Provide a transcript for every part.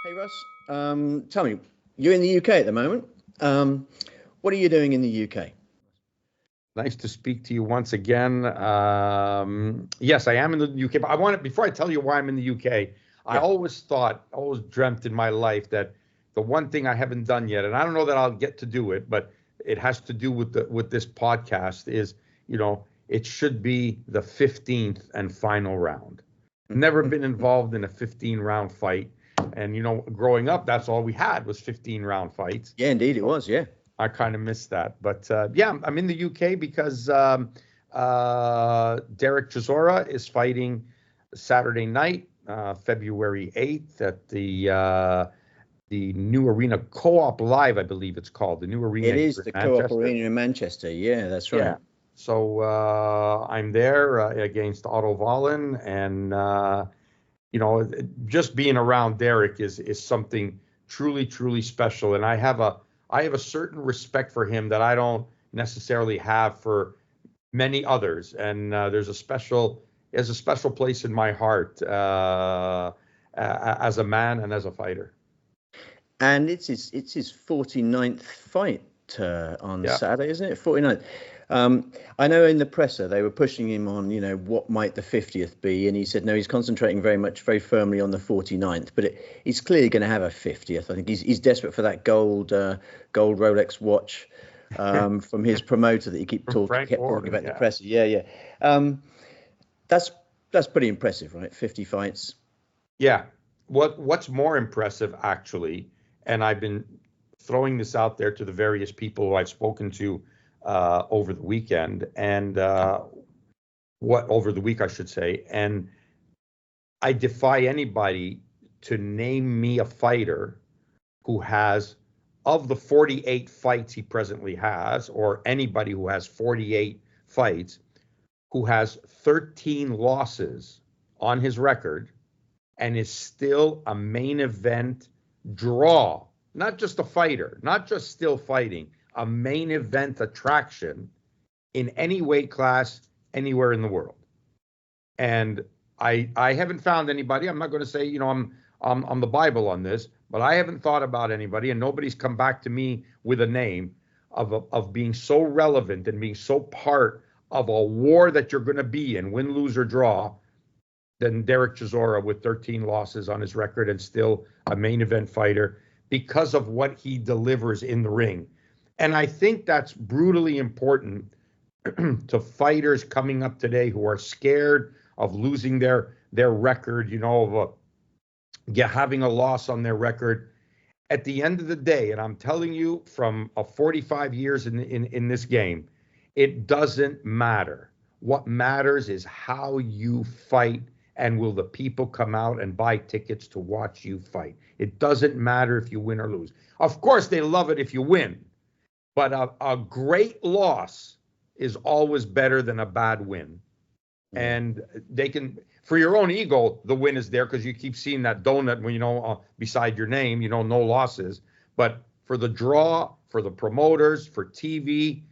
Hey Russ, tell me, you're in the UK at the moment. What are you doing in the UK? Nice to speak to you once again. Yes, I am in the UK, but before I tell you why I'm in the UK, I Yeah. always dreamt in my life that the one thing I haven't done yet, and I don't know that I'll get to do it, but it has to do with this podcast is, it should be the 15th and final round. Never been involved in a 15-round fight. And, growing up, that's all we had was 15-round fights. Yeah, indeed, it was. Yeah. I kind of missed that. But yeah, I'm in the UK because Derek Chisora is fighting Saturday night, February 8th at the New Arena Co-op Live, I believe it's called. The New Arena. It is the Co-op Arena in Manchester. Yeah, that's right. Yeah. So I'm there against Otto Wallin, and just being around Derek is something truly, truly special. And I have a certain respect for him that I don't necessarily have for many others. And there's a special place in my heart as a man and as a fighter. And it's his 49th fight on Saturday, isn't it? 49th. I know in the presser they were pushing him on, what might the 50th be, and he said no, he's concentrating very firmly on the 49th, but he's clearly going to have a 50th. I think he's desperate for that gold Rolex watch from his promoter that he kept talking about the presser. Yeah. That's pretty impressive, right? 50 fights. Yeah. What's more impressive, actually, and I've been throwing this out there to the various people who I've spoken to over the weekend, and over the week, I should say. And I defy anybody to name me a fighter who has, of the 48 fights he presently has, or anybody who has 48 fights, who has 13 losses on his record and is still a main event draw, not just a fighter, not just still fighting, a main event attraction in any weight class anywhere in the world. And I haven't found anybody. I'm not going to say, I'm the Bible on this, but I haven't thought about anybody, and nobody's come back to me with a name of being so relevant and being so part of a war that you're going to be in, win, lose, or draw, than Derek Chisora with 13 losses on his record and still a main event fighter because of what he delivers in the ring. And I think that's brutally important to fighters coming up today who are scared of losing their record, of having a loss on their record. At the end of the day, and I'm telling you from 45 years in this game, it doesn't matter. What matters is how you fight, and will the people come out and buy tickets to watch you fight. It doesn't matter if you win or lose. Of course, they love it if you win, but a great loss is always better than a bad win. And they can, for your own ego, the win is there because you keep seeing that donut when, beside your name, no losses. But for the draw, for the promoters, for TV,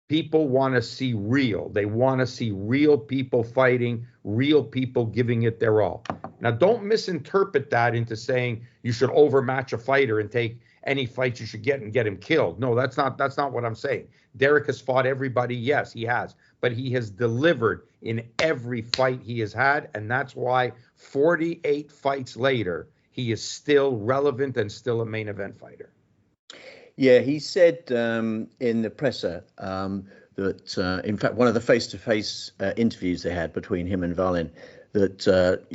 people want to see real. They want to see real people fighting, real people giving it their all. Now, don't misinterpret that into saying you should overmatch a fighter and take any fight you should get and get him killed. No, that's not what I'm saying. Derek has fought everybody. Yes, he has. But he has delivered in every fight he has had. And that's why 48 fights later, he is still relevant and still a main event fighter. Yeah, he said in the presser that, in fact, one of the face-to-face interviews they had between him and Wallin, that,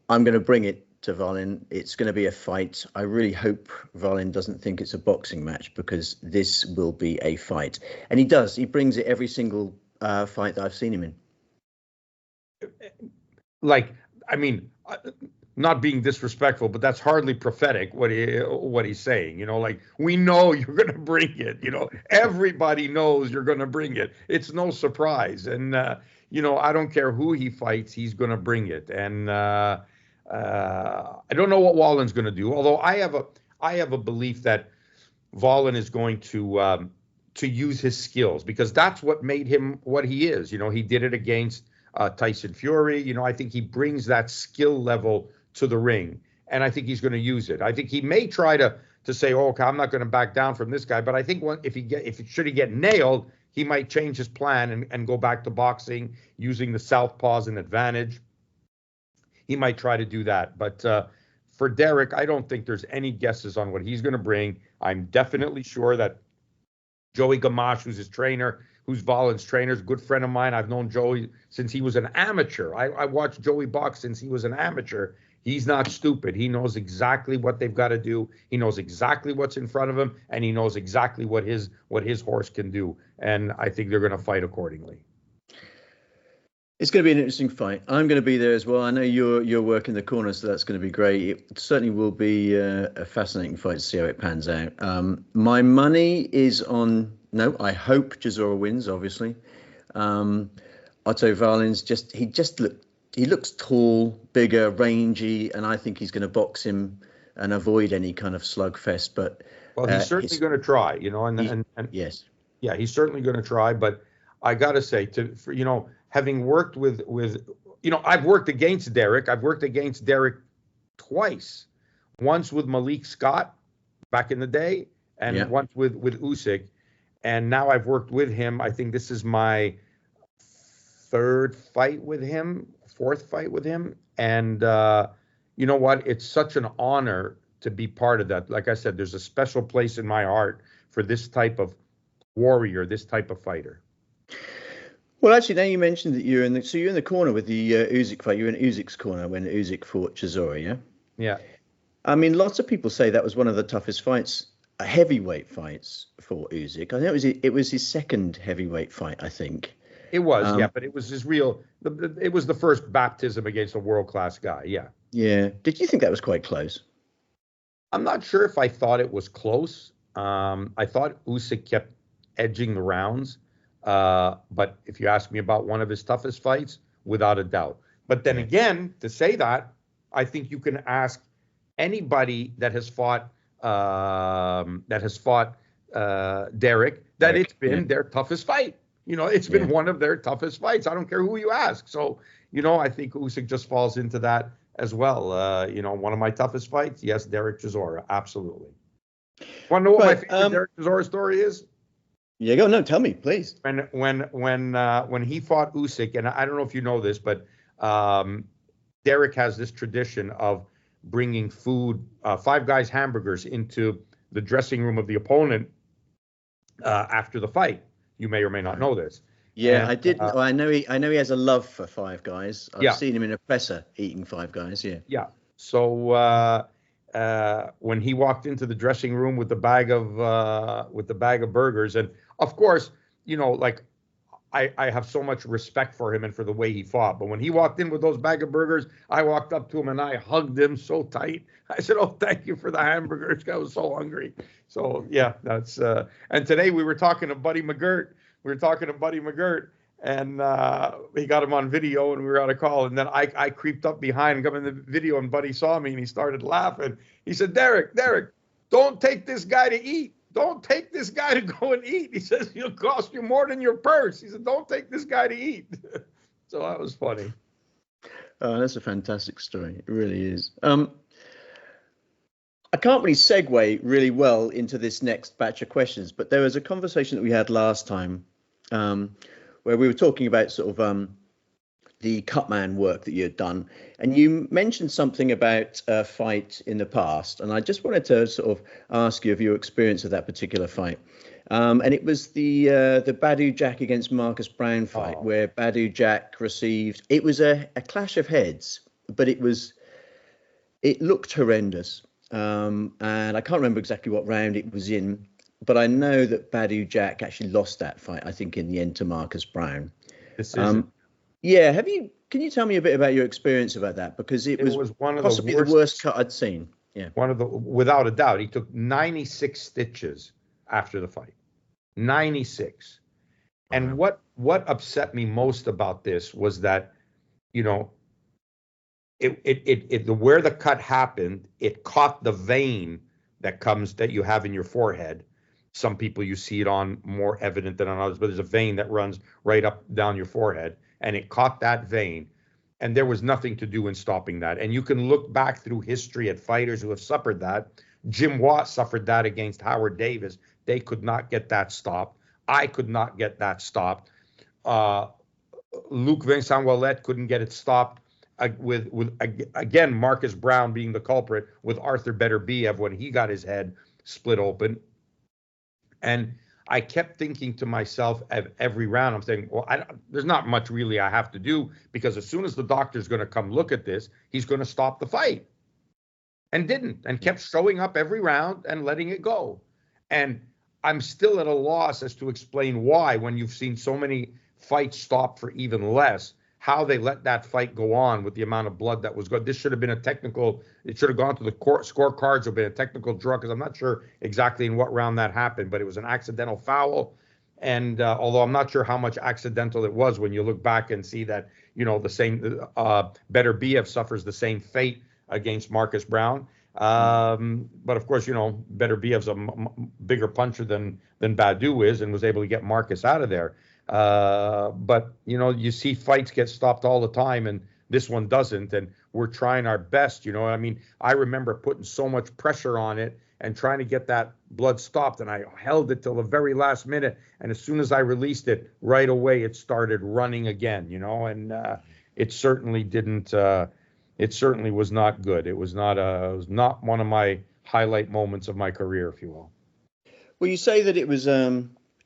I'm going to bring it to Wallin. It's going to be a fight. I really hope Wallin doesn't think it's a boxing match, because this will be a fight. And he does. He brings it every single fight that I've seen him in. Not being disrespectful, but that's hardly prophetic what he's saying. We know you're going to bring it. Everybody knows you're going to bring it. It's no surprise. And I don't care who he fights, he's going to bring it. And I don't know what Wallin's going to do. Although I have a belief that Wallin is going to use his skills, because that's what made him what he is. He did it against Tyson Fury. I think he brings that skill level to the ring. and I think he's going to use it. I think he may try to say, "Oh, okay, I'm not going to back down from this guy." But I think if he get nailed, he might change his plan and go back to boxing using the southpaw as an advantage. He might try to do that. But for Derek, I don't think there's any guesses on what he's going to bring. I'm definitely sure that Joey Gamache, who's his trainer, who's Volin's trainer, is a good friend of mine. I've known Joey since he was an amateur. I watched Joey box since he was an amateur. He's not stupid. He knows exactly what they've got to do. He knows exactly what's in front of him, and he knows exactly what his horse can do. And I think they're going to fight accordingly. It's going to be an interesting fight. I'm going to be there as well. I know you're working the corner, so that's going to be great. It certainly will be a fascinating fight to see how it pans out. My money is on. No, I hope Chisora wins. Obviously, Otto Valin's he looks tall, bigger, rangy, and I think he's going to box him and avoid any kind of slugfest. But he's certainly going to try, and yes, yeah, he's certainly going to try. But I got to say, having worked with I've worked against Derek. I've worked against Derek twice. Once with Malik Scott back in the day, and once with Usyk. And now I've worked with him. I think this is my fourth fight with him. And you know what? It's such an honor to be part of that. Like I said, there's a special place in my heart for this type of warrior, this type of fighter. Well, actually, now you mentioned that you're in the corner with the Usyk fight. You were in Usyk's corner when Usyk fought Chisora, yeah? Yeah. I mean, lots of people say that was one of the toughest fights, heavyweight fights for Usyk. I think it was his second heavyweight fight, I think. It was, but it was it was the first baptism against a world-class guy, yeah. Yeah. Did you think that was quite close? I'm not sure if I thought it was close. I thought Usyk kept edging the rounds. But if you ask me about one of his toughest fights, without a doubt. But then again, to say that, I think you can ask anybody that has fought Derek that it's been their toughest fight. It's been one of their toughest fights. I don't care who you ask. So, I think Usyk just falls into that as well. One of my toughest fights, yes, Derek Chisora, absolutely. Want to know what my favorite Derek Chisora story is? Yeah, go. No, tell me, please. When he fought Usyk, and I don't know if you know this, but Derek has this tradition of bringing food, Five Guys hamburgers, into the dressing room of the opponent after the fight. You may or may not know this. Yeah, I did. I know he has a love for Five Guys. I've seen him in a presser eating Five Guys. Yeah. Yeah. So when he walked into the dressing room with the bag of burgers, and of course, I have so much respect for him and for the way he fought. But when he walked in with those bag of burgers, I walked up to him and I hugged him so tight. I said, "Oh, thank you for the hamburgers. I was so hungry." So yeah, that's. And today we were talking to Buddy McGirt. And he got him on video, and we were on a call. And then I creeped up behind and got in the video, and Buddy saw me and he started laughing. He said, Derek, don't take this guy to eat. Don't take this guy to go and eat. He says, he'll cost you more than your purse. He said, don't take this guy to eat. So that was funny. Oh, that's a fantastic story. It really is. I can't really segue really well into this next batch of questions, but there was a conversation that we had last time where we were talking about sort of the cutman work that you had done. And you mentioned something about a fight in the past. And I just wanted to sort of ask you of your experience of that particular fight. And it was the Badou Jack against Marcus Brown fight, where Badou Jack received, it was a clash of heads, but it looked horrendous. And I can't remember exactly what round it was in, but I know that Badou Jack actually lost that fight, I think, in the end to Marcus Brown. Yeah, can you tell me a bit about your experience about that? Because it was one of possibly the worst cut I'd seen. Yeah. Without a doubt. He took 96 stitches after the fight. 96. And what upset me most about this was that, where the cut happened, it caught the vein that you have in your forehead. Some people, you see it on more evident than on others, but there's a vein that runs right up down your forehead, and it caught that vein. And there was nothing to do in stopping that. And you can look back through history at fighters who have suffered that. Jim Watt suffered that against Howard Davis. They could not get that stopped. I could not get that stopped. Luc Vincent Ouellet couldn't get it stopped with again, Marcus Brown being the culprit with Artur Beterbiev when he got his head split open. And I kept thinking to myself at every round, I'm saying, well, there's not much really I have to do, because as soon as the doctor's going to come look at this, he's going to stop the fight. And didn't, and kept showing up every round and letting it go. And I'm still at a loss as to explain why, when you've seen so many fights stop for even less, how they let that fight go on with the amount of blood that was good. This should have been a technical, it should have gone to the scorecards or been a technical draw, because I'm not sure exactly in what round that happened, but it was an accidental foul. And although I'm not sure how much accidental it was, when you look back and see that, the same, Beterbiev suffers the same fate against Marcus Brown. But of course, Beterbiev's a bigger puncher than Badu is, and was able to get Marcus out of there. But you see fights get stopped all the time, and this one doesn't, and we're trying our best. I remember putting so much pressure on it and trying to get that blood stopped, and I held it till the very last minute, and as soon as I released it, right away it started running again, and it certainly didn't. It certainly was not good. It was not one of my highlight moments of my career, if you will. Well, you say that it was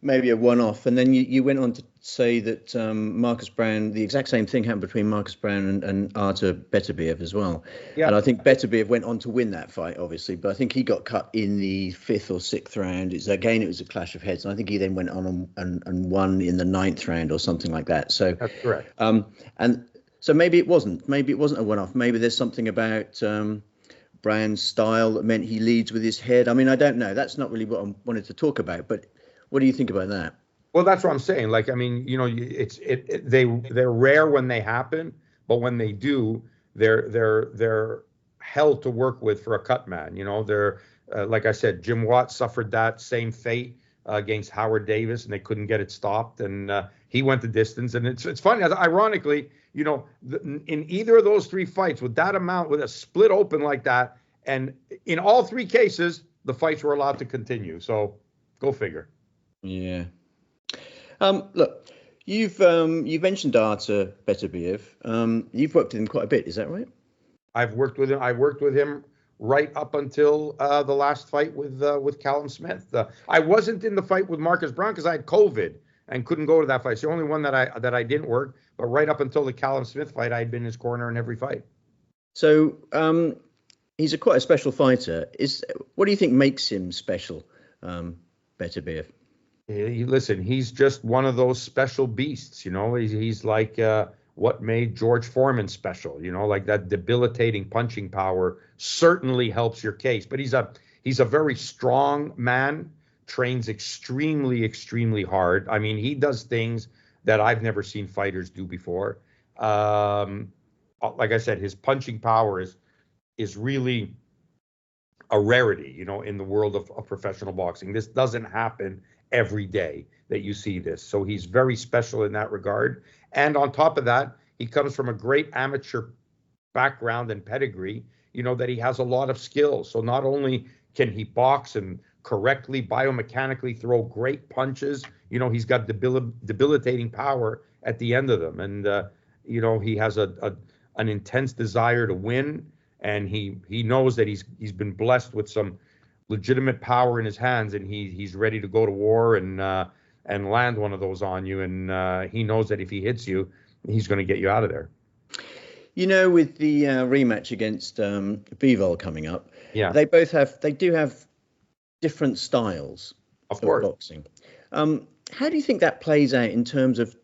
maybe a one-off, and then you went on to say that Marcus Brown, the exact same thing happened between Marcus Brown and Artur Beterbiev as well. Yeah. And I think Beterbiev went on to win that fight, obviously, but I think he got cut in the 5th or 6th round. It was a clash of heads, and I think he then went on and won in the 9th round or something like that. So that's correct. So maybe it wasn't a one-off. Maybe there's something about Brown's style that meant he leads with his head. I mean, I don't know. That's not really what I wanted to talk about. But what do you think about that? Well, that's what I'm saying. They're rare when they happen, but when they do, they're hell to work with for a cut man. They're like I said, Jim Watt suffered that same fate against Howard Davis, and they couldn't get it stopped, and he went the distance. And it's funny, ironically, in either of those 3 fights, with that amount, with a split open like that, and in all 3 cases, the fights were allowed to continue. So go figure. Yeah. Look, you've mentioned Artur Beterbiev. You've worked with him quite a bit, is that right? I've worked with him. I worked with him right up until the last fight with Callum Smith. I wasn't in the fight with Marcus Brown because I had COVID and couldn't go to that fight. It's the only one that I didn't work. But right up until the Callum Smith fight, I had been in his corner in every fight. So he's quite a special fighter. What do you think makes him special, Beterbiev? Listen, he's just one of those special beasts. He's like what made George Foreman special. Like that debilitating punching power certainly helps your case. But he's a very strong man, trains extremely, extremely hard. I mean, he does things that I've never seen fighters do before. Like I said, his punching power is really a rarity, in the world of professional boxing. This doesn't happen every day that you see this. So he's very special in that regard. And on top of that, he comes from a great amateur background and pedigree, that he has a lot of skills. So not only can he box and correctly, biomechanically throw great punches, he's got debilitating power at the end of them. And, he has an intense desire to win. And he knows that he's been blessed with some legitimate power in his hands, and he's ready to go to war and land one of those on you. And he knows that if he hits you, he's going to get you out of there. With the rematch against Bivol coming up, yeah, they do have different styles of boxing. How do you think that plays out in terms of,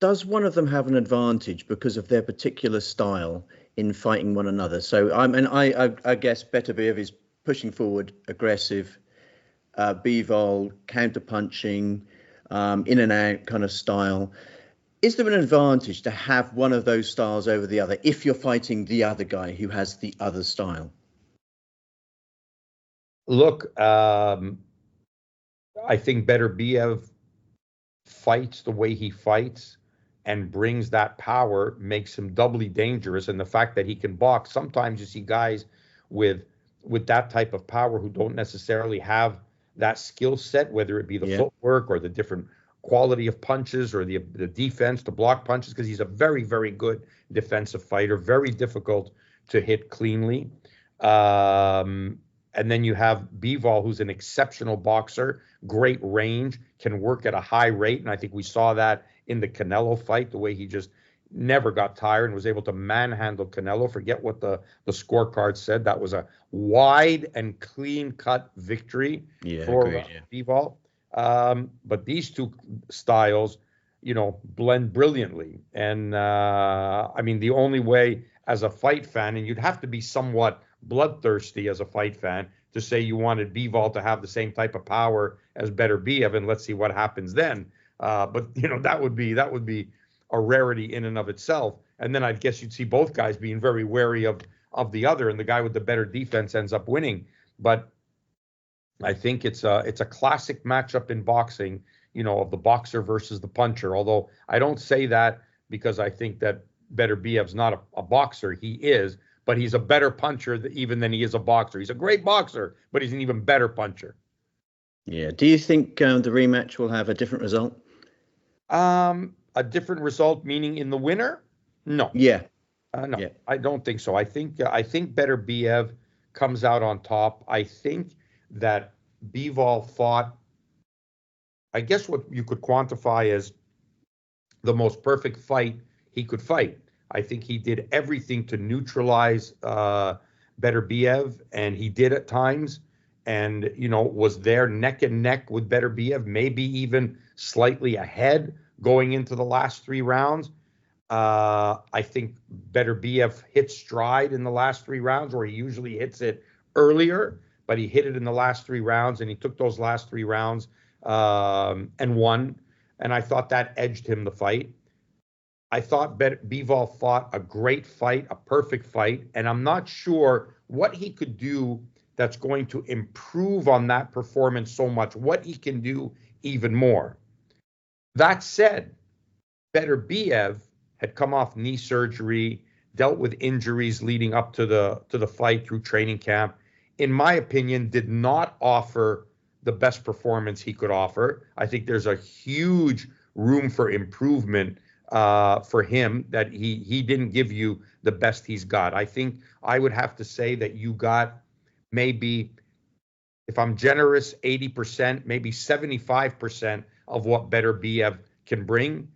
does one of them have an advantage because of their particular style in fighting one another? So I guess Beterbiev is pushing forward, aggressive, Bivol counter-punching, in and out kind of style. Is there an advantage to have one of those styles over the other if you're fighting the other guy who has the other style? Look, I think Beterbiev fights the way he fights and brings that power makes him doubly dangerous. And the fact that he can box, sometimes you see guys with that type of power who don't necessarily have that skill set, whether it be the footwork or the different quality of punches or the defense to block punches, because he's a very, very good defensive fighter, very difficult to hit cleanly. And then you have Bivol, who's an exceptional boxer, great range, can work at a high rate. And I think we saw that in the Canelo fight, the way he just never got tired and was able to manhandle Canelo. Forget what the scorecard said. That was a wide and clean-cut victory for Bivol. But these two styles, blend brilliantly. And I mean, the only way as a fight fan, and you'd have to be somewhat bloodthirsty as a fight fan to say you wanted Bivol to have the same type of power as Beterbiev, and let's see what happens then. But that would be a rarity in and of itself. And then I guess you'd see both guys being very wary of the other, and the guy with the better defense ends up winning. But I think it's a classic matchup in boxing, of the boxer versus the puncher. Although I don't say that because I think that Beterbiev's not a boxer. He is, but he's a better puncher even than he is a boxer. He's a great boxer, but he's an even better puncher. Yeah. Do you think the rematch will have a different result? A different result, meaning in the winner? No. Yeah. No, yeah. I don't think so. I think Beterbiev comes out on top. I think that Bivol fought, I guess what you could quantify as the most perfect fight he could fight. I think he did everything to neutralize Beterbiev, and he did at times, and was there neck and neck with Beterbiev, maybe even slightly ahead going into the last 3 rounds. I think Beterbiev hit stride in the last 3 rounds, where he usually hits it earlier, but he hit it in the last 3 rounds, and he took those last 3 rounds and won. And I thought that edged him the fight. I thought Bivol fought a great fight, a perfect fight, and I'm not sure what he could do that's going to improve on that performance so much, what he can do even more. That said, Beterbiev had come off knee surgery, dealt with injuries leading up to the fight through training camp. In my opinion, did not offer the best performance he could offer. I think there's a huge room for improvement for him, that he didn't give you the best he's got. I think I would have to say that you got maybe, if I'm generous, 80%, maybe 75% of what Beterbiev can bring.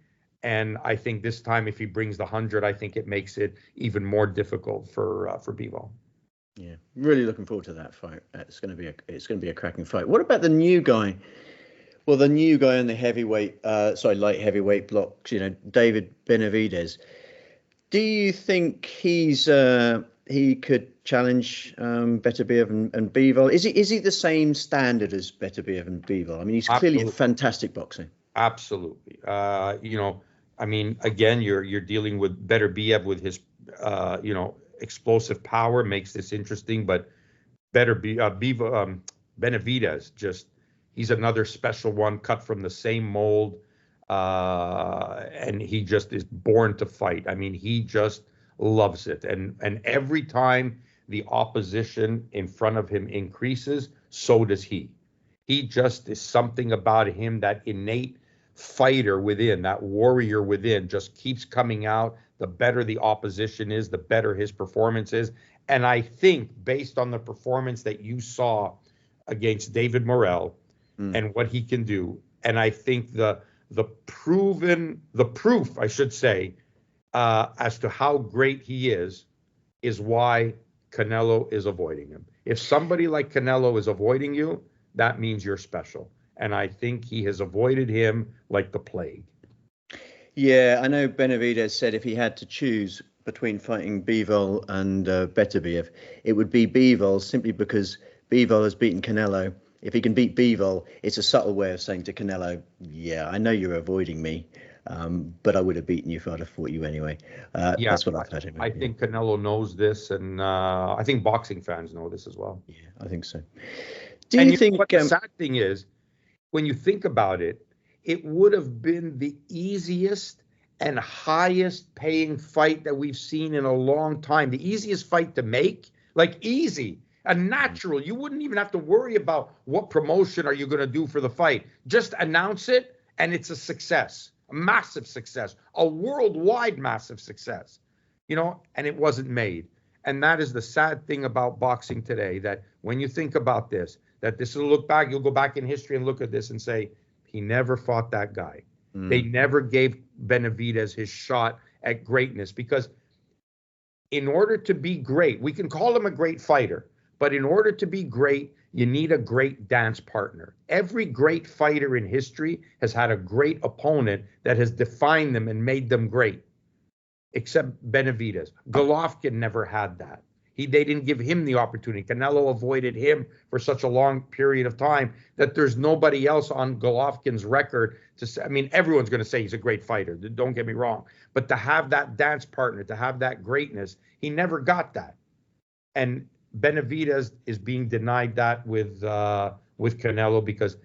And I think this time, if he brings the 100, I think it makes it even more difficult for Bivol. Yeah, really looking forward to that fight. It's going to be a cracking fight. What about the new guy? Well, the new guy in the light heavyweight blocks, David Benavidez. Do you think he could challenge Beterbiev and Bivol? Is he the same standard as Beterbiev and Bivol? I mean, he's clearly a fantastic boxer. Absolutely. I mean, again, you're dealing with Beterbiev with his, explosive power makes this interesting, but Benavidez, he's another special one, cut from the same mold, and he just is born to fight. I mean, he just loves it, and every time the opposition in front of him increases, so does he. He just is something about him, that innate fighter within, that warrior within, just keeps coming out. The better the opposition is, the better his performance is. And I think, based on the performance that you saw against David Morrell and what he can do, and I think the proof, I should say, as to how great he is why Canelo is avoiding him. If somebody like Canelo is avoiding you, that means you're special. And I think he has avoided him like the plague. Yeah, I know Benavidez said if he had to choose between fighting Bivol and Beterbiev, it would be Bivol, simply because Bivol has beaten Canelo. If he can beat Bivol, it's a subtle way of saying to Canelo, yeah, I know you're avoiding me, but I would have beaten you if I'd have fought you anyway. That's what I've heard him. I think Canelo knows this, and I think boxing fans know this as well. Yeah, I think so. Do you think what the sad thing is, when you think about it, it would have been the easiest and highest paying fight that we've seen in a long time. The easiest fight to make, like easy, a natural. You wouldn't even have to worry about what promotion are you going to do for the fight. Just announce it, and it's a success, a massive success, a worldwide massive success, and it wasn't made. And that is the sad thing about boxing today, that when you think about this, that this will look back, you'll go back in history and look at this and say, he never fought that guy. They never gave Benavidez his shot at greatness, because in order to be great, we can call him a great fighter, but in order to be great, you need a great dance partner. Every great fighter in history has had a great opponent that has defined them and made them great, except Benavidez. Golovkin never had that. They didn't give him the opportunity. Canelo avoided him for such a long period of time that there's nobody else on Golovkin's record to say. I mean, everyone's going to say he's a great fighter. Don't get me wrong. But to have that dance partner, to have that greatness, he never got that. And Benavidez is being denied that with Canelo, because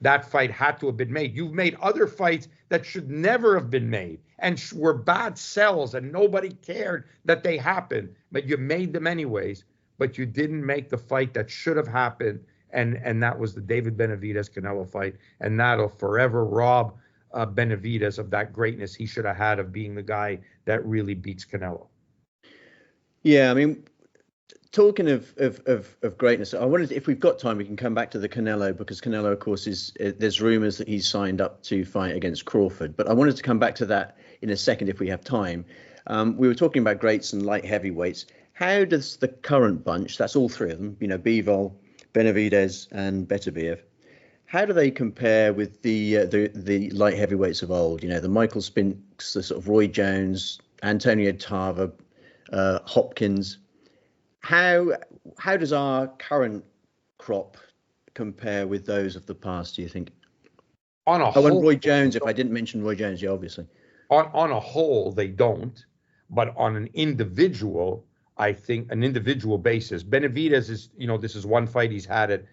that fight had to have been made. You've made other fights that should never have been made and were bad sells, and nobody cared that they happened, but you made them anyways. But you didn't make the fight that should have happened, and that was the David Benavidez-Canelo fight, and that'll forever rob Benavidez of that greatness he should have had of being the guy that really beats Canelo. Yeah, I mean, talking of greatness, I wondered if we've got time, we can come back to the Canelo, because Canelo, of course, there's rumours that he's signed up to fight against Crawford. But I wanted to come back to that in a second if we have time. We were talking about greats and light heavyweights. How does the current bunch, that's all three of them, Bivol, Benavidez and Beterbiev, how do they compare with the light heavyweights of old? The Michael Spinks, the sort of Roy Jones, Antonio Tarver, Hopkins. How does our current crop compare with those of the past, do you think? On a whole, and Roy Jones, if I didn't mention Roy Jones, yeah, obviously. On a whole, they don't. But on an individual, I think, an individual basis, Benavidez is, this is one fight he's had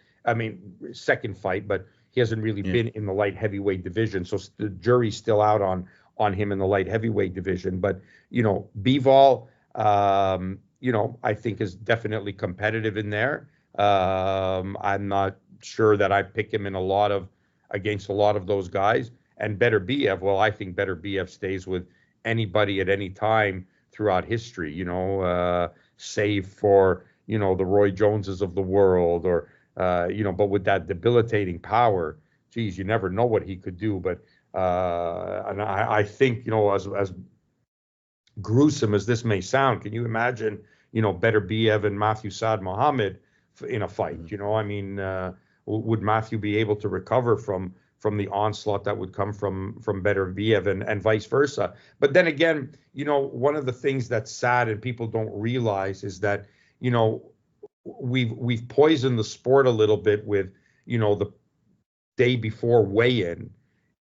second fight, but he hasn't really been in the light heavyweight division. So the jury's still out on him in the light heavyweight division. But, Bivol, I think is definitely competitive in there. I'm not sure that I pick him against a lot of those guys. And Beterbiev, well, I think Beterbiev stays with anybody at any time throughout history, save for, the Roy Joneses of the world, or, but with that debilitating power, geez, you never know what he could do. But and I think, as gruesome as this may sound, can you imagine, Beterbiev and Matthew Saad Muhammad in a fight? Would Matthew be able to recover from the onslaught that would come from Beterbiev and vice versa? But then again, one of the things that's sad and people don't realize is that, we've poisoned the sport a little bit with, the day before weigh-in,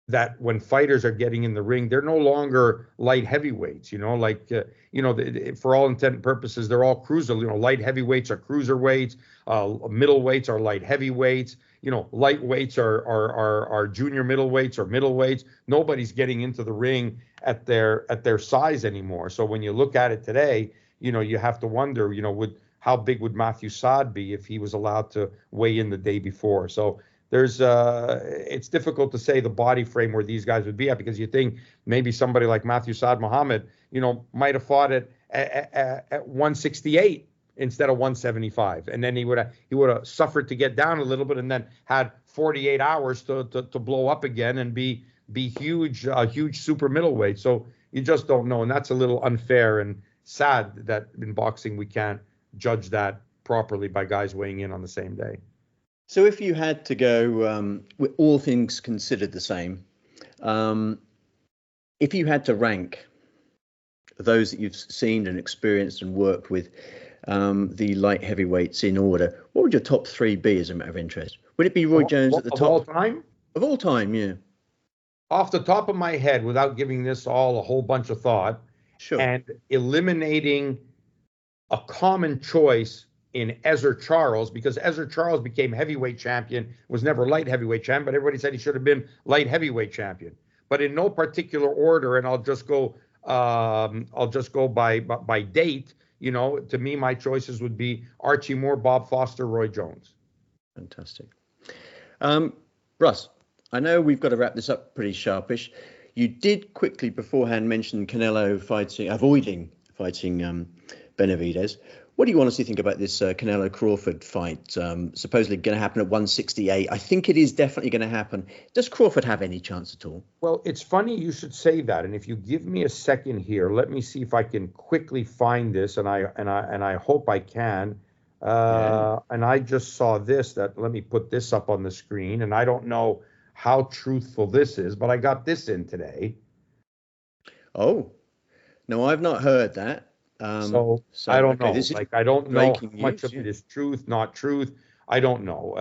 that when fighters are getting in the ring, they're no longer light heavyweights, for all intent and purposes, they're all cruiser, light heavyweights are cruiserweights, middleweights are light heavyweights, lightweights are junior middleweights or middleweights. Nobody's getting into the ring at their size anymore. So when you look at it today, you have to wonder, how big would Matthew Saad be if he was allowed to weigh in the day before? So it's difficult to say the body frame where these guys would be at, because you think maybe somebody like Matthew Saad Muhammad, might have fought at 168 instead of 175, and then he would have suffered to get down a little bit, and then had 48 hours to blow up again and be huge, a huge super middleweight. So you just don't know, and that's a little unfair and sad that in boxing we can't judge that properly by guys weighing in on the same day. So if you had to go, with all things considered the same, if you had to rank those that you've seen and experienced and worked with, the light heavyweights in order, what would your top three be as a matter of interest? Would it be Roy Jones at the top? Of all time? Of all time, yeah. Off the top of my head, without giving this all a whole bunch of thought, sure, and eliminating a common choice in Ezer Charles, because Ezer Charles became heavyweight champion, was never light heavyweight champion, but everybody said he should have been light heavyweight champion. but in no particular order, and I'll just go by date. You know, to me, my choices would be Archie Moore, Bob Foster, Roy Jones. Fantastic. Russ, I know we've got to wrap this up pretty sharpish. You did quickly beforehand mention Canelo avoiding fighting Benavidez. What do you honestly think about this Canelo Crawford fight? Supposedly going to happen at 168. I think it is definitely going to happen. Does Crawford have any chance at all? Well, it's funny you should say that. And if you give me a second here, let me see if I can quickly find this. And I hope I can. And I just saw this. Let me put this up on the screen. And I don't know how truthful this is, but I got this in today. Oh, no, I've not heard that. So I don't know. I don't know how much of it is truth, not truth. I don't know.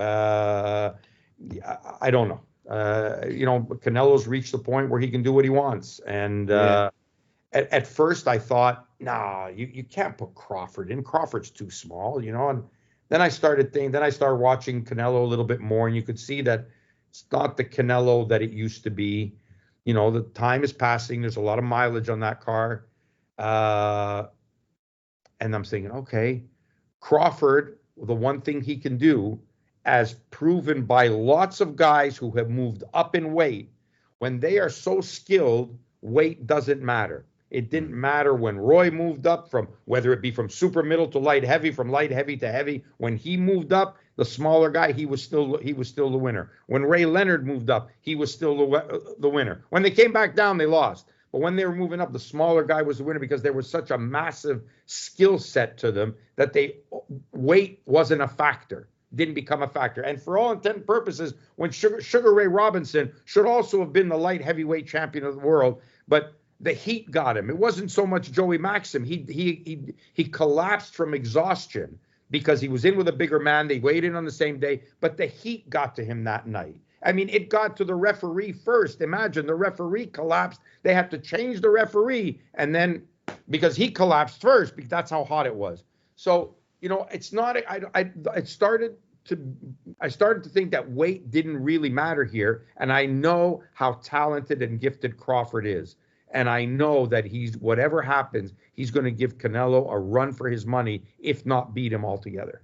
I don't know. Canelo's reached the point where he can do what he wants. And at first I thought, nah, you can't put Crawford in. Crawford's too small, And then I started watching Canelo a little bit more, and you could see that it's not the Canelo that it used to be. The time is passing. There's a lot of mileage on that car. And I'm thinking, okay, Crawford, the one thing he can do, as proven by lots of guys who have moved up in weight, when they are so skilled, weight doesn't matter. It didn't matter when Roy moved up, from whether it be from super middle to light heavy, from light heavy to heavy. When he moved up, the smaller guy, he was still the winner. When Ray Leonard moved up, he was still the winner. When they came back down, they lost. But when they were moving up, the smaller guy was the winner, because there was such a massive skill set to them that weight wasn't a factor, didn't become a factor. And for all intent and purposes, when Sugar Ray Robinson should also have been the light heavyweight champion of the world, but the heat got him. It wasn't so much Joey Maxim. He collapsed from exhaustion because he was in with a bigger man. They weighed in on the same day, but the heat got to him that night. I mean, it got to the referee first. Imagine, the referee collapsed. They had to change the referee, and then because he collapsed first, because that's how hot it was. So, it's not. I started to think that weight didn't really matter here, and I know how talented and gifted Crawford is, and I know that whatever happens, he's going to give Canelo a run for his money, if not beat him altogether.